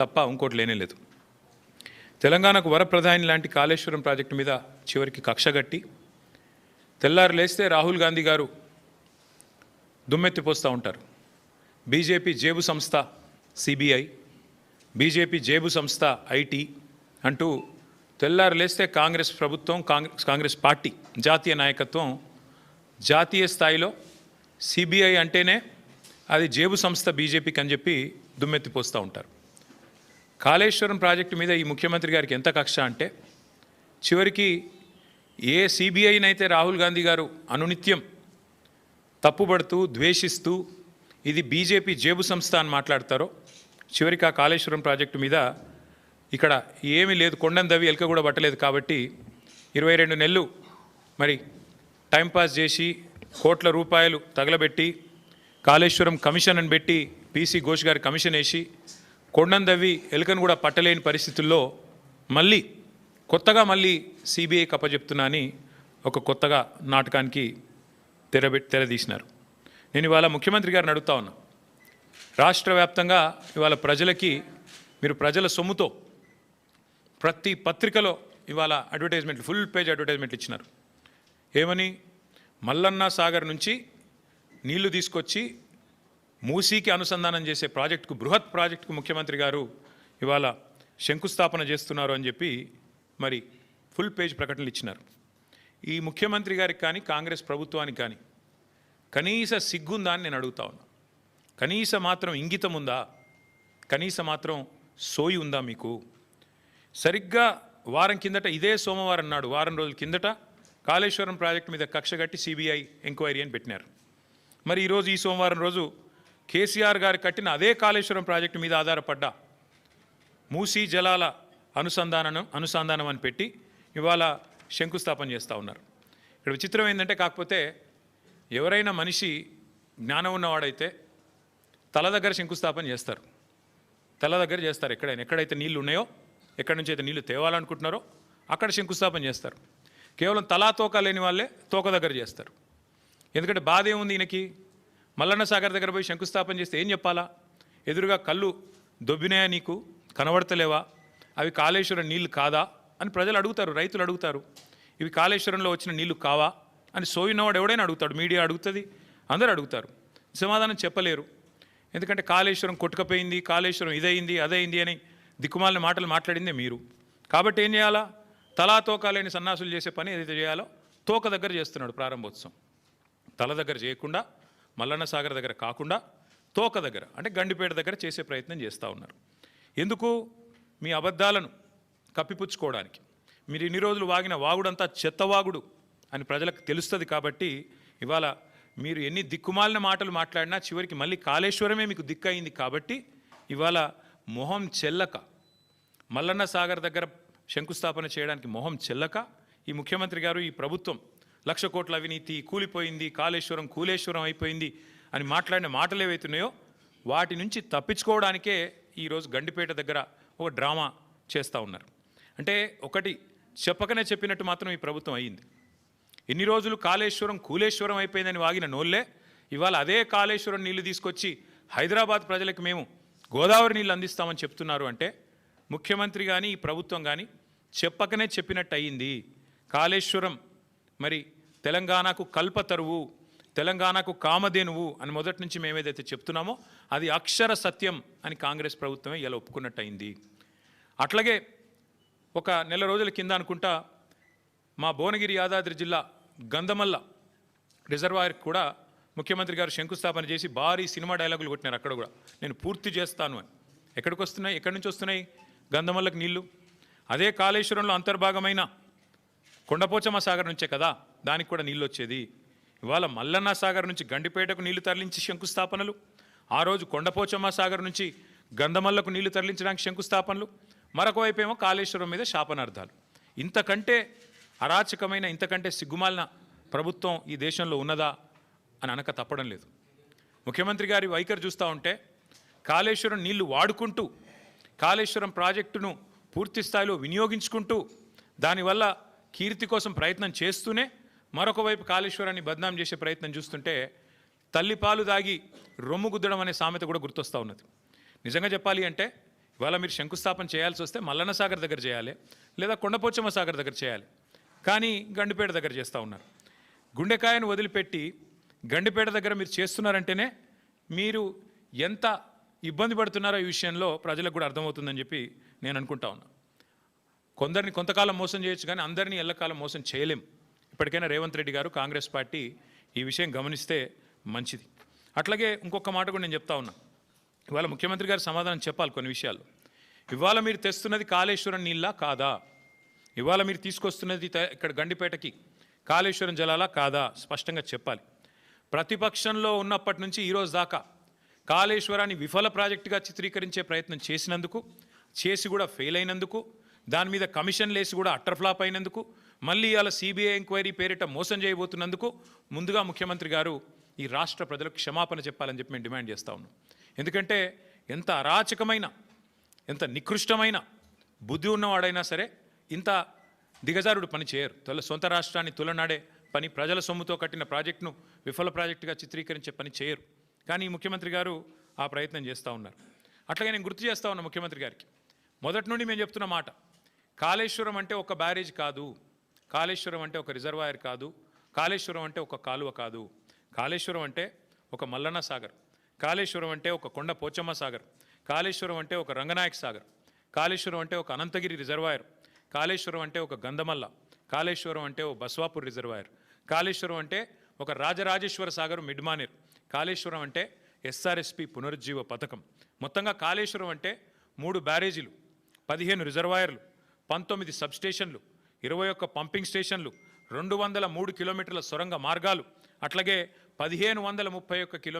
తప్ప ఇంకోటి లేనే లేదు. తెలంగాణకు వరప్రధాని లాంటి కాళేశ్వరం ప్రాజెక్టు మీద చివరికి కక్షగట్టి తెల్లారు లేస్తే రాహుల్ గాంధీ గారు దుమ్మెత్తిపోస్తూ ఉంటారు. బీజేపీ జేబు సంస్థ సిబిఐ, బీజేపీ జేబు సంస్థ ఐటీ అంటూ తెల్లారు లేస్తే కాంగ్రెస్ ప్రభుత్వం, కాంగ్రెస్ పార్టీ జాతీయ నాయకత్వం జాతీయ స్థాయిలో సిబిఐ అంటేనే అది జేబు సంస్థ బీజేపీకి అని చెప్పి దుమ్మెత్తిపోస్తూ ఉంటారు. కాళేశ్వరం ప్రాజెక్టు మీద ఈ ముఖ్యమంత్రి గారికి ఎంత కక్ష అంటే చివరికి ఏ సిబిఐనైతే రాహుల్ గాంధీ గారు అనునిత్యం తప్పుబడుతూ ద్వేషిస్తూ ఇది బీజేపీ జేబు సంస్థ అని మాట్లాడతారో, చివరికి ఆ కాళేశ్వరం ప్రాజెక్టు మీద ఇక్కడ ఏమీ లేదు, కొండను దవ్వి ఎలక కూడా పట్టలేదు కాబట్టి 22 నెలలు మరి టైంపాస్ చేసి కోట్ల రూపాయలు తగలబెట్టి కాళేశ్వరం కమిషన్ అని పెట్టి పీసీ ఘోష్ గారి కమిషన్ వేసి కొండను దవ్వి ఎలుకను కూడా పట్టలేని పరిస్థితుల్లో కొత్తగా మళ్ళీ సిబిఐకి అప్పచెప్తున్నా అని ఒక కొత్తగా నాటకానికి తెరదీసినారు. నేను ఇవాళ ముఖ్యమంత్రి గారిని అడుగుతా ఉన్నా, రాష్ట్ర వ్యాప్తంగా ఇవాళ ప్రజలకి మీరు ప్రజల సొమ్ముతో ప్రతి పత్రికలో ఇవాళ అడ్వర్టైజ్మెంట్లు, ఫుల్ పేజ్ అడ్వర్టైజ్మెంట్లు ఇచ్చినారు. ఏమని? మల్లన్న సాగర్ నుంచి నీళ్లు తీసుకొచ్చి మూసీకి అనుసంధానం చేసే ప్రాజెక్టుకు, బృహత్ ప్రాజెక్టుకు ముఖ్యమంత్రి గారు ఇవాళ శంకుస్థాపన చేస్తున్నారు అని చెప్పి మరి ఫుల్ పేజ్ ప్రకటనలు ఇచ్చినారు. ఈ ముఖ్యమంత్రి గారికి కానీ కాంగ్రెస్ ప్రభుత్వానికి కానీ కనీస సిగ్గుందా అని నేను అడుగుతా ఉన్నా. కనీస మాత్రం ఇంగితం ఉందా? కనీస మాత్రం సోయి ఉందా మీకు? సరిగ్గా వారం కిందట, ఇదే సోమవారం నాడు, వారం రోజుల కిందట కాళేశ్వరం ప్రాజెక్టు మీద కక్షగట్టి సిబిఐ ఎంక్వైరీ అని పెట్టినారు. మరి ఈరోజు ఈ సోమవారం రోజు కేసీఆర్ గారు కట్టిన అదే కాళేశ్వరం ప్రాజెక్టు మీద ఆధారపడ్డ మూసీ జలాల అనుసంధానం అని పెట్టి ఇవాళ శంకుస్థాపన చేస్తూ ఉన్నారు. ఇక్కడ విచిత్రం ఏంటంటే, కాకపోతే ఎవరైనా మనిషి జ్ఞానం ఉన్నవాడైతే తల దగ్గర శంకుస్థాపన చేస్తారు, తల దగ్గర చేస్తారు. ఎక్కడైతే నీళ్లు ఉన్నాయో, ఎక్కడి నుంచి అయితే నీళ్లు తేవాలనుకుంటున్నారో అక్కడ శంకుస్థాపన చేస్తారు. కేవలం తలా తోక లేని వాళ్ళే తోక దగ్గర చేస్తారు. ఎందుకంటే బాధ ఏముంది ఈయనకి? మల్లన్న సాగర్ దగ్గర పోయి శంకుస్థాపన చేస్తే ఏం చెప్పాలా? ఎదురుగా కళ్ళు దొబ్బినాయా, నీకు కనబడతలేవా, అవి కాళేశ్వరం నీళ్లు కాదా అని ప్రజలు అడుగుతారు, రైతులు అడుగుతారు. ఇవి కాళేశ్వరంలో వచ్చిన నీళ్లు కావా అని సోయినవాడు ఎవడైనా అడుగుతాడు, మీడియా అడుగుతుంది, అందరూ అడుగుతారు. సమాధానం చెప్పలేరు. ఎందుకంటే కాళేశ్వరం కొట్టుకపోయింది, కాళేశ్వరం ఇదైంది అదైంది అని దిక్కుమాలిన మాటలు మాట్లాడిందే మీరు. కాబట్టి ఏం చేయాలా? తలా తోక లేని సన్నాసులు చేసే పని ఏదైతే చేయాలో తోక దగ్గర చేస్తున్నాడు ప్రారంభోత్సవం. తల దగ్గర చేయకుండా, మల్లన్న సాగర్ దగ్గర కాకుండా తోక దగ్గర, అంటే గండిపేట దగ్గర చేసే ప్రయత్నం చేస్తూ ఉన్నారు. ఎందుకు? మీ అబద్ధాలను కప్పిపుచ్చుకోవడానికి. మీరు ఇన్ని రోజులు వాగిన వాగుడంతా చెత్తవాగుడు అని ప్రజలకు తెలుస్తుంది. కాబట్టి ఇవాళ మీరు ఎన్ని దిక్కుమాలిన మాటలు మాట్లాడినా చివరికి మళ్ళీ కాళేశ్వరమే మీకు దిక్కయింది. కాబట్టి ఇవాళ మొహం చెల్లక, మల్లన్న సాగర్ దగ్గర శంకుస్థాపన చేయడానికి మొహం చెల్లక ఈ ముఖ్యమంత్రి గారు, ఈ ప్రభుత్వం 1,00,000 కోట్ల అవినీతి, కూలిపోయింది, కాళేశ్వరం కూలేశ్వరం అయిపోయింది అని మాట్లాడిన మాటలు ఏవైతున్నాయో వాటి నుంచి తప్పించుకోవడానికే ఈరోజు గండిపేట దగ్గర ఒక డ్రామా చేస్తూ ఉన్నారు. అంటే ఒకటి చెప్పకనే చెప్పినట్టు మాత్రం ఈ ప్రభుత్వం అయ్యింది. ఎన్ని రోజులు కాళేశ్వరం కూలేశ్వరం అయిపోయిందని వాగిన నోళ్ళే ఇవాళ అదే కాళేశ్వరం నీళ్లు తీసుకొచ్చి హైదరాబాద్ ప్రజలకు మేము గోదావరి నీళ్ళు అందిస్తామని చెప్తున్నారు. అంటే ముఖ్యమంత్రి కానీ ఈ ప్రభుత్వం కానీ చెప్పకనే చెప్పినట్టు అయ్యింది. కాళేశ్వరం మరి తెలంగాణకు కల్పతరువు, తెలంగాణకు కామధేనువు అని మొదటి నుంచి మేమేదైతే చెప్తున్నామో అది అక్షర సత్యం అని కాంగ్రెస్ ప్రభుత్వమే ఇలా ఒప్పుకున్నట్టు అయింది. అట్లాగే ఒక నెల రోజుల కింద అనుకుంటా మా భువనగిరి యాదాద్రి జిల్లా గంధమల్ల రిజర్వాయర్కి కూడా ముఖ్యమంత్రి గారు శంకుస్థాపన చేసి భారీ సినిమా డైలాగులు కొట్టినారు. అక్కడ కూడా నేను పూర్తి చేస్తాను అని. ఎక్కడికి వస్తున్నాయి? ఎక్కడి నుంచి వస్తున్నాయి గంధమల్లకు నీళ్లు? అదే కాళేశ్వరంలో అంతర్భాగమైన కొండపోచమ్మ సాగర్ నుంచే కదా దానికి కూడా నీళ్ళు వచ్చేది. ఇవాళ మల్లన్న సాగర్ నుంచి గండిపేటకు నీళ్లు తరలించి శంకుస్థాపనలు, ఆ రోజు కొండపోచమ్మ సాగర్ నుంచి గంధమల్లకు నీళ్లు తరలించడానికి శంకుస్థాపనలు, మరొక వైపు ఏమో కాళేశ్వరం మీద శాపనార్థాలు. ఇంతకంటే అరాచకమైన, ఇంతకంటే సిగ్గుమాలిన ప్రభుత్వం ఈ దేశంలో ఉన్నదా అని అనక తప్పడం లేదు. ముఖ్యమంత్రి గారి వైఖరి చూస్తూ ఉంటే కాళేశ్వరం నీళ్లు వాడుకుంటూ, కాళేశ్వరం ప్రాజెక్టును పూర్తి స్థాయిలో వినియోగించుకుంటూ, దానివల్ల కీర్తి కోసం ప్రయత్నం చేస్తూనే మరొక వైపు కాళేశ్వరాన్ని బద్నాం చేసే ప్రయత్నం చూస్తుంటే తల్లిపాలు దాగి రొమ్ము గుద్దడం అనే సామెత కూడా గుర్తొస్తూ ఉన్నది. నిజంగా చెప్పాలి అంటే ఇవాళ మీరు శంకుస్థాపన చేయాల్సి వస్తే మల్లన్న సాగర్ దగ్గర చేయాలి, లేదా కొండపోచమ్మ సాగర్ దగ్గర చేయాలి. కానీ గండిపేట దగ్గర చేస్తూ ఉన్నారు. గుండెకాయను వదిలిపెట్టి గండిపేట దగ్గర మీరు చేస్తున్నారంటేనే మీరు ఎంత ఇబ్బంది పడుతున్నారో ఈ విషయంలో ప్రజలకు కూడా అర్థమవుతుందని చెప్పి నేను అనుకుంటా ఉన్నా. కొందరిని కొంతకాలం మోసం చేయొచ్చు, కానీ అందరినీ ఎల్లకాలం మోసం చేయలేం. ఇప్పటికైనా రేవంత్ రెడ్డి గారు, కాంగ్రెస్ పార్టీ ఈ విషయం గమనిస్తే మంచిది. అట్లాగే ఇంకొక మాట కూడా నేను చెప్తా ఉన్నా. ఇవాళ ముఖ్యమంత్రి గారు సమాధానం చెప్పాలి కొన్ని విషయాలు. ఇవాళ మీరు తెస్తున్నది కాళేశ్వరం నీళ్ళ కాదా? ఇవాళ మీరు తీసుకొస్తున్నది ఇక్కడ గండిపేటకి కాళేశ్వరం జలాలా కాదా? స్పష్టంగా చెప్పాలి. ప్రతిపక్షంలో ఉన్నప్పటి నుంచి ఈరోజు దాకా కాళేశ్వరాన్ని విఫల ప్రాజెక్టుగా చిత్రీకరించే ప్రయత్నం చేసినందుకు, చేసి కూడా ఫెయిల్ అయినందుకు, దాని మీద కమిషన్లు వేసి కూడా అట్టర్ ఫ్లాప్ అయినందుకు, మళ్ళీ ఇవాళ సిబిఐ ఎంక్వైరీ పేరిట మోసం చేయబోతున్నందుకు ముందుగా ముఖ్యమంత్రి గారు ఈ రాష్ట్ర ప్రజలకు క్షమాపణ చెప్పాలని చెప్పి మేము డిమాండ్ చేస్తూ ఉన్నాం. ఎందుకంటే ఎంత అరాచకమైన, ఎంత నికృష్టమైన బుద్ధి ఉన్నవాడైనా సరే ఇంత దిగజారుడు పని చేయరు. సొంత రాష్ట్రాన్ని తులనాడే పని, ప్రజల సొమ్ముతో కట్టిన ప్రాజెక్టును విఫల ప్రాజెక్టుగా చిత్రీకరించే పని చేయరు. కానీ ముఖ్యమంత్రి గారు ఆ ప్రయత్నం చేస్తూ ఉన్నారు. అట్లాగే నేను గుర్తు చేస్తూ ఉన్నా ముఖ్యమంత్రి గారికి, మొదటి నుండి మేము చెప్తున్న మాట, కాళేశ్వరం అంటే ఒక బ్యారేజ్ కాదు, కాళేశ్వరం అంటే ఒక రిజర్వాయర్ కాదు, కాళేశ్వరం అంటే ఒక కాలువ కాదు, కాళేశ్వరం అంటే ఒక మల్లన్న సాగర్, కాళేశ్వరం అంటే ఒక కొండ పోచమ్మ సాగర్, కాళేశ్వరం అంటే ఒక రంగనాయక సాగర్, కాళేశ్వరం అంటే ఒక అనంతగిరి రిజర్వాయర్, కాళేశ్వరం అంటే ఒక గంధమల్ల, కాళేశ్వరం అంటే ఒక బస్వాపూర్ రిజర్వాయర్, కాళేశ్వరం అంటే ఒక రాజరాజేశ్వర సాగర్ మిడ్మానేర్, కాళేశ్వరం అంటే ఎస్ఆర్ఎస్పి పునరుజ్జీవ పథకం. మొత్తంగా కాళేశ్వరం అంటే 3 బ్యారేజీలు, 15 రిజర్వాయర్లు, 19 సబ్స్టేషన్లు, 21 పంపింగ్ స్టేషన్లు, 203 కిలోమీటర్ల సొరంగ మార్గాలు, అట్లాగే 1531 కిలోమీటర్ల